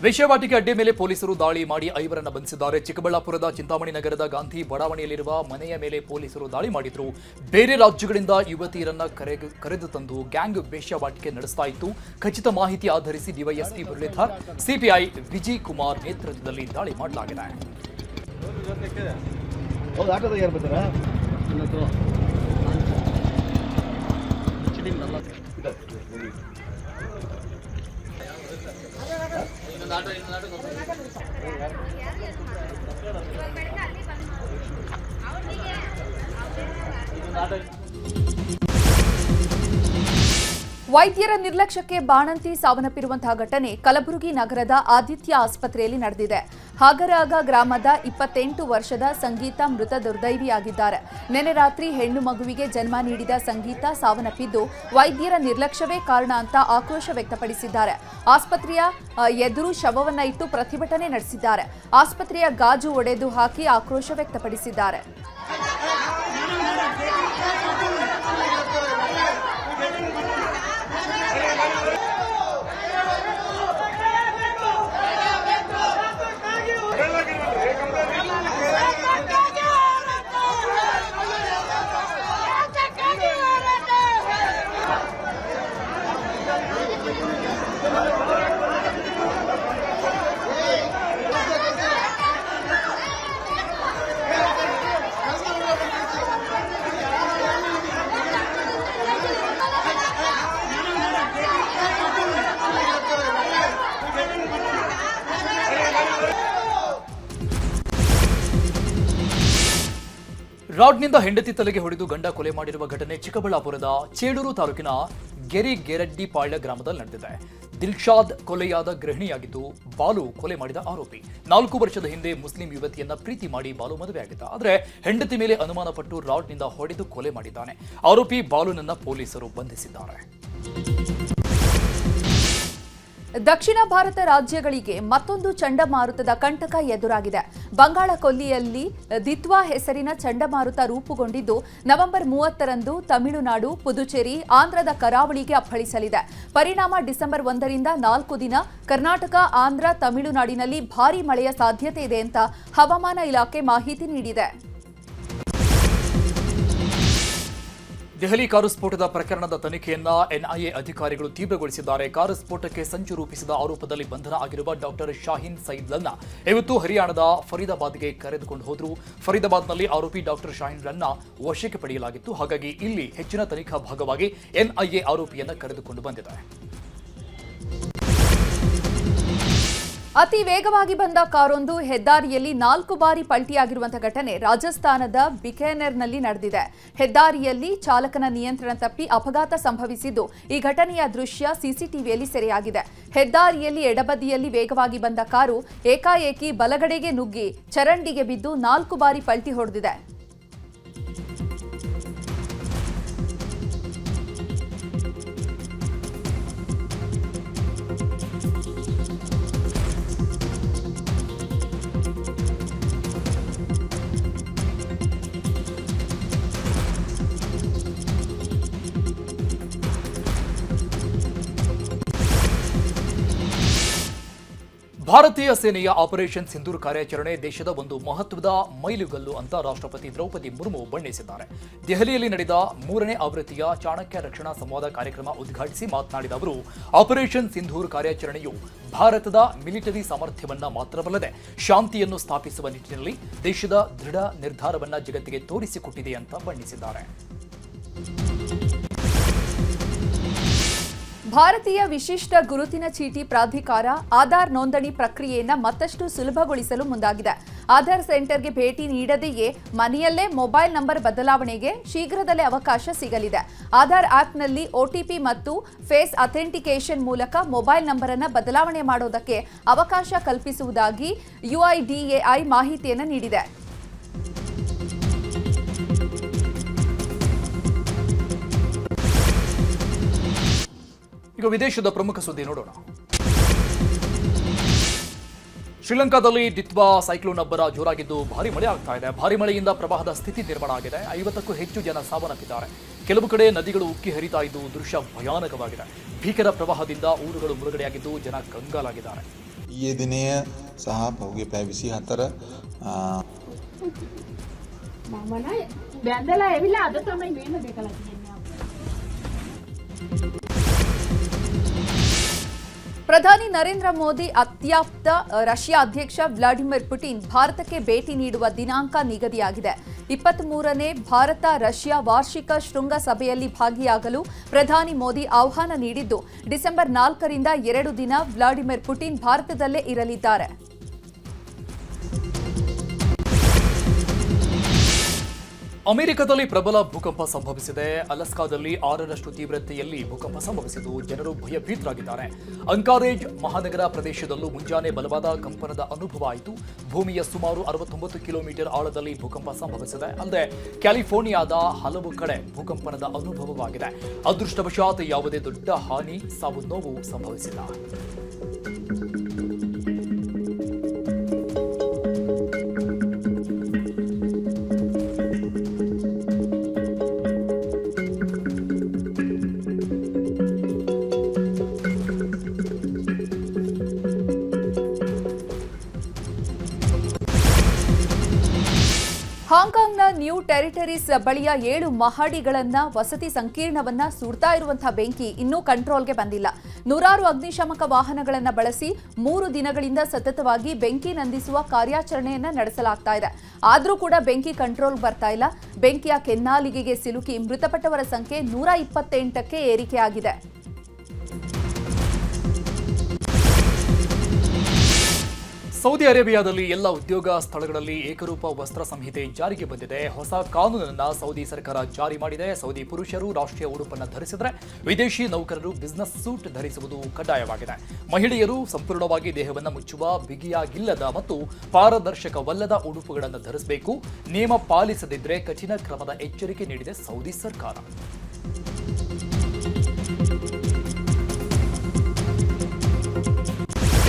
ವೇಶ್ಯಾವಾಟಿಕೆ ಅಡ್ಡೆ ಮೇಲೆ ಪೊಲೀಸರು ದಾಳಿ ಮಾಡಿ 5 ಬಂಧಿಸಿದ್ದಾರೆ. ಚಿಕ್ಕಬಳ್ಳಾಪುರದ ಚಿಂತಾಮಣಿ ನಗರದ ಗಾಂಧಿ ಬಡಾವಣೆಯಲ್ಲಿರುವ ಮನೆಯ ಮೇಲೆ ಪೊಲೀಸರು ದಾಳಿ ಮಾಡಿದ್ರು. ಬೇರೆ ರಾಜ್ಯಗಳಿಂದ ಯುವತಿಯರನ್ನ ಕರೆದು ತಂದು ಗ್ಯಾಂಗ್ ವೇಶ್ಯಾವಾಟಿಕೆ ನಡೆಸ್ತಾ ಇತ್ತು. ಖಚಿತ ಮಾಹಿತಿ ಆಧರಿಸಿ ಡಿವೈಎಸ್ಪಿ ಮುರಳೀಧರ್, ಸಿಪಿಐ ವಿಜಯ್ ಕುಮಾರ್ ನೇತೃತ್ವದಲ್ಲಿ ದಾಳಿ ಮಾಡಲಾಗಿದೆ. ವೈದ್ಯರ ನಿರ್ಲಕ್ಷ್ಯಕ್ಕೆ ಬಾಣಂತಿ ಸಾವನ್ನಪ್ಪಿರುವಂತಹ ಘಟನೆ ಕಲಬುರಗಿ ನಗರದ ಆದಿತ್ಯ ಆಸ್ಪತ್ರೆಯಲ್ಲಿ ನಡೆದಿದೆ. ಹಾಗರಾಗ ಗ್ರಾಮದ 28 ವರ್ಷದ ಸಂಗೀತ ಮೃತ ದುರ್ದೈವಿಯಾಗಿದ್ದಾರೆ. ನಿನ್ನೆ ರಾತ್ರಿ ಹೆಣ್ಣು ಮಗುವಿಗೆ ಜನ್ಮ ನೀಡಿದ ಸಂಗೀತ ಸಾವನ್ನಪ್ಪಿದ್ದು ವೈದ್ಯರ ನಿರ್ಲಕ್ಷ್ಯವೇ ಕಾರಣ ಅಂತ ಆಕ್ರೋಶ ವ್ಯಕ್ತಪಡಿಸಿದ್ದಾರೆ. ಆಸ್ಪತ್ರೆಯ ಎದುರು ಶವವನ್ನ ಇಟ್ಟು ಪ್ರತಿಭಟನೆ ನಡೆಸಿದ್ದಾರೆ. ಆಸ್ಪತ್ರೆಯ ಗಾಜು ಒಡೆದು ಹಾಕಿ ಆಕ್ರೋಶ ವ್ಯಕ್ತಪಡಿಸಿದ್ದಾರೆ. ರಾಡ್ನಿಂದ ಹೆಂಡತಿ ತಲೆಗೆ ಹೊಡೆದು ಗಂಡ ಕೊಲೆ ಮಾಡಿರುವ ಘಟನೆ ಚಿಕ್ಕಬಳ್ಳಾಪುರದ ಚೇಳೂರು ತಾಲೂಕಿನ ಗೆರೆಡ್ಡಿಪಾಳ್ಯ ಗ್ರಾಮದಲ್ಲಿ ನಡೆದಿದೆ. ದಿಲ್ಶಾದ್ ಕೊಲೆಯಾದ ಗೃಹಿಣಿಯಾಗಿದ್ದು ಬಾಲು ಕೊಲೆ ಮಾಡಿದ ಆರೋಪಿ. 4 ವರ್ಷದ ಹಿಂದೆ ಮುಸ್ಲಿಂ ಯುವತಿಯನ್ನ ಪ್ರೀತಿ ಮಾಡಿ ಬಾಲು ಮದುವೆಯಾಗಿದ್ದ. ಆದರೆ ಹೆಂಡತಿ ಮೇಲೆ ಅನುಮಾನ ಪಟ್ಟು ರಾಡ್ನಿಂದ ಹೊಡೆದು ಕೊಲೆ ಮಾಡಿದ್ದಾನೆ. ಆರೋಪಿ ಬಾಲುನನ್ನ ಪೊಲೀಸರು ಬಂಧಿಸಿದ್ದಾರೆ. ದಕ್ಷಿಣ ಭಾರತ ರಾಜ್ಯಗಳಿಗೆ ಮತ್ತೊಂದು ಚಂಡಮಾರುತದ ಕಂಟಕ ಎದುರಾಗಿದೆ. ಬಂಗಾಳ ಕೊಲ್ಲಿಯಲ್ಲಿ ದಿತ್ವಾ ಹೆಸರಿನ ಚಂಡಮಾರುತ ರೂಪುಗೊಂಡಿದ್ದು ನವೆಂಬರ್ 30ರಂದು ತಮಿಳುನಾಡು, ಪುದುಚೇರಿ, ಆಂಧ್ರದ ಕರಾವಳಿಗೆ ಅಪ್ಪಳಿಸಲಿದೆ. ಪರಿಣಾಮ ಡಿಸೆಂಬರ್ 1ರಿಂದ 4 ದಿನ ಕರ್ನಾಟಕ, ಆಂಧ್ರ, ತಮಿಳುನಾಡಿನಲ್ಲಿ ಭಾರೀ ಮಳೆಯ ಸಾಧ್ಯತೆ ಇದೆ ಅಂತ ಹವಾಮಾನ ಇಲಾಖೆ ಮಾಹಿತಿ ನೀಡಿದೆ. ದೆಹಲಿ ಕಾರು ಸ್ಫೋಟದ ಪ್ರಕರಣದ ತನಿಖೆಯನ್ನ ಎನ್ಐಎ ಅಧಿಕಾರಿಗಳು ತೀವ್ರಗೊಳಿಸಿದ್ದಾರೆ. ಕಾರು ಸ್ಫೋಟಕ್ಕೆ ಸಂಚು ರೂಪಿಸಿದ ಆರೋಪದಲ್ಲಿ ಬಂಧನ ಆಗಿರುವ ಡಾಕ್ಟರ್ ಶಾಹೀನ್ ಸೈದ್ಲನ್ನ ಇವತ್ತು ಹರಿಯಾಣದ ಫರೀದಾಬಾದ್ಗೆ ಕರೆದುಕೊಂಡು ಹೋದ್ರು. ಫರೀದಾಬಾದ್ನಲ್ಲಿ ಆರೋಪಿ ಡಾಕ್ಟರ್ ಶಾಹೀನ್ರನ್ನ ವಶಕ್ಕೆ ಪಡೆಯಲಾಗಿತ್ತು. ಹಾಗಾಗಿ ಇಲ್ಲಿ ಹೆಚ್ಚಿನ ತನಿಖಾ ಭಾಗವಾಗಿ ಎನ್ಐಎ ಆರೋಪಿಯನ್ನ ಕರೆದುಕೊಂಡು ಬಂದಿದೆ. ಅತಿ ವೇಗವಾಗಿ ಬಂದ ಕಾರೊಂದು ಹೆದ್ದಾರಿಯಲ್ಲಿ 4 ಬಾರಿ ಪಲ್ಟಿಯಾಗಿರುವಂತಹ ಘಟನೆ ರಾಜಸ್ಥಾನದ ಬಿಕಾನೇರ್ನಲ್ಲಿ ನಡೆದಿದೆ. ಹೆದ್ದಾರಿಯಲ್ಲಿ ಚಾಲಕನ ನಿಯಂತ್ರಣ ತಪ್ಪಿ ಅಪಘಾತ ಸಂಭವಿಸಿದ್ದು ಈ ಘಟನೆಯ ದೃಶ್ಯ ಸಿಸಿಟಿವಿಯಲ್ಲಿ ಸೆರೆಯಾಗಿದೆ. ಹೆದ್ದಾರಿಯಲ್ಲಿ ಎಡಬದಿಯಲ್ಲಿ ವೇಗವಾಗಿ ಬಂದ ಕಾರು ಏಕಾಏಕಿ ಬಲಗಡೆಗೆ ನುಗ್ಗಿ ಚರಂಡಿಗೆ ಬಿದ್ದು 4 ಬಾರಿ ಪಲ್ಟಿ ಹೊಡೆದಿದೆ. ಭಾರತೀಯ ಸೇನೆಯ ಆಪರೇಷನ್ ಸಿಂಧೂರ್ ಕಾರ್ಯಾಚರಣೆ ದೇಶದ ಒಂದು ಮಹತ್ವದ ಮೈಲುಗಲ್ಲು ಅಂತ ರಾಷ್ಟ್ರಪತಿ ದ್ರೌಪದಿ ಮುರ್ಮು ಬಣ್ಣಿಸಿದ್ದಾರೆ. ದೆಹಲಿಯಲ್ಲಿ ನಡೆದ 3ನೇ ಆವೃತ್ತಿಯ ಚಾಣಕ್ಯ ರಕ್ಷಣಾ ಸಂವಾದ ಕಾರ್ಯಕ್ರಮ ಉದ್ಘಾಟಿಸಿ ಮಾತನಾಡಿದ ಅವರು, ಆಪರೇಷನ್ ಸಿಂಧೂರ್ ಕಾರ್ಯಾಚರಣೆಯು ಭಾರತದ ಮಿಲಿಟರಿ ಸಾಮರ್ಥ್ಯವನ್ನ ಮಾತ್ರವಲ್ಲದೆ ಶಾಂತಿಯನ್ನು ಸ್ಥಾಪಿಸುವ ನಿಟ್ಟಿನಲ್ಲಿ ದೇಶದ ದೃಢ ನಿರ್ಧಾರವನ್ನ ಜಗತ್ತಿಗೆ ತೋರಿಸಿಕೊಟ್ಟಿದೆ ಅಂತ ಬಣ್ಣಿಸಿದ್ದಾರೆ. ಭಾರತೀಯ ವಿಶಿಷ್ಟ ಗುರುತಿನ ಚೀಟಿ ಪ್ರಾಧಿಕಾರ ಆಧಾರ್ ನೋಂದಣಿ ಪ್ರಕ್ರಿಯೆಯನ್ನು ಮತ್ತಷ್ಟು ಸುಲಭಗೊಳಿಸಲು ಮುಂದಾಗಿದೆ. ಆಧಾರ್ ಸೆಂಟರ್ಗೆ ಭೇಟಿ ನೀಡದೆಯೇ ಮನೆಯಲ್ಲೇ ಮೊಬೈಲ್ ನಂಬರ್ ಬದಲಾವಣೆಗೆ ಶೀಘ್ರದಲ್ಲೇ ಅವಕಾಶ ಸಿಗಲಿದೆ. ಆಧಾರ್ ಆಪ್ನಲ್ಲಿ ಒಟಿಪಿ ಮತ್ತು ಫೇಸ್ ಅಥೆಂಟಿಕೇಷನ್ ಮೂಲಕ ಮೊಬೈಲ್ ನಂಬರ್ ಅನ್ನು ಬದಲಾವಣೆ ಮಾಡೋದಕ್ಕೆ ಅವಕಾಶ ಕಲ್ಪಿಸುವುದಾಗಿ ಯುಐಡಿಎಐ ಮಾಹಿತಿಯನ್ನು ನೀಡಿದೆ. ಈಗ ವಿದೇಶದ ಪ್ರಮುಖ ಸುದ್ದಿ ನೋಡೋಣ. ಶ್ರೀಲಂಕಾದಲ್ಲಿ ದಿತ್ವಾ ಸೈಕ್ಲೋನ್ ಅಬ್ಬರ ಜೋರಾಗಿದ್ದು ಭಾರಿ ಮಳೆ ಆಗ್ತಾ ಇದೆ. ಭಾರಿ ಮಳೆಯಿಂದ ಪ್ರವಾಹದ ಸ್ಥಿತಿ ನಿರ್ಮಾಣ ಆಗಿದೆ. 50ಕ್ಕೂ ಹೆಚ್ಚು ಜನ ಸಾವನ್ನಪ್ಪಿದ್ದಾರೆ. ಕೆಲವು ಕಡೆ ನದಿಗಳು ಉಕ್ಕಿ ಹರಿತಾ ಇದ್ದು ದೃಶ್ಯ ಭಯಾನಕವಾಗಿದೆ. ಭೀಕರ ಪ್ರವಾಹದಿಂದ ಊರುಗಳು ಮುಳುಗಡೆಯಾಗಿದ್ದು ಜನ ಕಂಗಾಲಾಗಿದ್ದಾರೆ. ಈ ದಿನೇ ಸಹ ಪೌಗೆ ಪೈ 24 ಮಾಮನ ಬ್ಯಾಂದಲ ಎವಿಲ್ಲ ಅದ ಸಮಯ ಮೇನ ಬೇಕಲ್ಲ. ಪ್ರಧಾನಿ ನರೇಂದ್ರ ಮೋದಿ ಅತ್ಯಾಪ್ತ ರಷ್ಯಾ ಅಧ್ಯಕ್ಷ ವ್ಲಾಡಿಮಿರ್ ಪುಟಿನ್ ಭಾರತಕ್ಕೆ ಭೇಟಿ ನೀಡುವ ದಿನಾಂಕ ನಿಗದಿಯಾಗಿದೆ. 23ನೇ ಭಾರತ ರಷ್ಯಾ ವಾರ್ಷಿಕ ಶೃಂಗಸಭೆಯಲ್ಲಿ ಭಾಗಿಯಾಗಲು ಪ್ರಧಾನಿ ಮೋದಿ ಆಹ್ವಾನ ನೀಡಿದ್ದು, ಡಿಸೆಂಬರ್ 4ರಿಂದ 2 ದಿನ ವ್ಲಾಡಿಮಿರ್ ಪುಟಿನ್ ಭಾರತದಲ್ಲೇ ಇರಲಿದ್ದಾರೆ. ಅಮೆರಿಕದಲ್ಲಿ ಪ್ರಬಲ ಭೂಕಂಪ ಸಂಭವಿಸಿದೆ. ಅಲಸ್ಕಾದಲ್ಲಿ 6ರಷ್ಟು ತೀವ್ರತೆಯಲ್ಲಿ ಭೂಕಂಪ ಸಂಭವಿಸಿದ್ದು ಜನರು ಭಯಭೀತರಾಗಿದ್ದಾರೆ. ಅಂಕಾರೇಜ್ ಮಹಾನಗರ ಪ್ರದೇಶದಲ್ಲೂ ಮುಂಜಾನೆ ಬಲವಾದ ಕಂಪನದ ಅನುಭವ ಆಯಿತು. ಭೂಮಿಯ ಸುಮಾರು 69 ಕಿಲೋಮೀಟರ್ ಆಳದಲ್ಲಿ ಭೂಕಂಪ ಸಂಭವಿಸಿದೆ. ಅಲ್ಲದೆ ಕ್ಯಾಲಿಫೋರ್ನಿಯಾದ ಹಲವು ಕಡೆ ಭೂಕಂಪನದ ಅನುಭವವಾಗಿದೆ. ಅದೃಷ್ಟವಶಾತ್ ಯಾವುದೇ ದೊಡ್ಡ ಹಾನಿ ಸಾವು ನೋವು ಸಂಭವಿಸಿಲ್ಲ. ಹಾಂಗ್ಕಾಂಗ್ನ ನ್ಯೂ ಟೆರಿಟರೀಸ್ ಬಳಿಯ 7 ಮಹಡಿಗಳನ್ನ ವಸತಿ ಸಂಕೀರ್ಣವನ್ನ ಸುಡ್ತಾ ಇರುವಂತಹ ಬೆಂಕಿ ಇನ್ನೂ ಕಂಟ್ರೋಲ್ಗೆ ಬಂದಿಲ್ಲ. ನೂರಾರು ಅಗ್ನಿಶಾಮಕ ವಾಹನಗಳನ್ನು ಬಳಸಿ 3 ದಿನಗಳಿಂದ ಸತತವಾಗಿ ಬೆಂಕಿ ನಂದಿಸುವ ಕಾರ್ಯಾಚರಣೆಯನ್ನ ನಡೆಸಲಾಗ್ತಾ ಇದೆ. ಆದರೂ ಕೂಡ ಬೆಂಕಿ ಕಂಟ್ರೋಲ್ ಬರ್ತಾ ಇಲ್ಲ. ಬೆಂಕಿಯ ಕೆನ್ನಾಲಿಗೆಗೆ ಸಿಲುಕಿ ಮೃತಪಟ್ಟವರ ಸಂಖ್ಯೆ 128ಕ್ಕೆ ಏರಿಕೆಯಾಗಿದೆ. ಸೌದಿ ಅರೇಬಿಯಾದಲ್ಲಿ ಎಲ್ಲ ಉದ್ಯೋಗ ಸ್ಥಳಗಳಲ್ಲಿ ಏಕರೂಪ ವಸ್ತ್ರ ಸಂಹಿತೆ ಜಾರಿಗೆ ಬಂದಿದೆ. ಹೊಸ ಕಾನೂನನ್ನು ಸೌದಿ ಸರ್ಕಾರ ಜಾರಿ ಮಾಡಿದೆ. ಸೌದಿ ಪುರುಷರು ರಾಷ್ಟ್ರೀಯ ಉಡುಪನ್ನು ಧರಿಸಿದರೆ ವಿದೇಶಿ ನೌಕರರು ಬಿಸಿನೆಸ್ ಸೂಟ್ ಧರಿಸುವುದು ಕಡ್ಡಾಯವಾಗಿದೆ. ಮಹಿಳೆಯರು ಸಂಪೂರ್ಣವಾಗಿ ದೇಹವನ್ನು ಮುಚ್ಚುವ ಬಿಗಿಯಾಗಿಲ್ಲದ ಮತ್ತು ಪಾರದರ್ಶಕವಲ್ಲದ ಉಡುಪುಗಳನ್ನು ಧರಿಸಬೇಕು. ನಿಯಮ ಪಾಲಿಸದಿದ್ದರೆ ಕಠಿಣ ಕ್ರಮದ ಎಚ್ಚರಿಕೆ ನೀಡಿದೆ ಸೌದಿ ಸರ್ಕಾರ.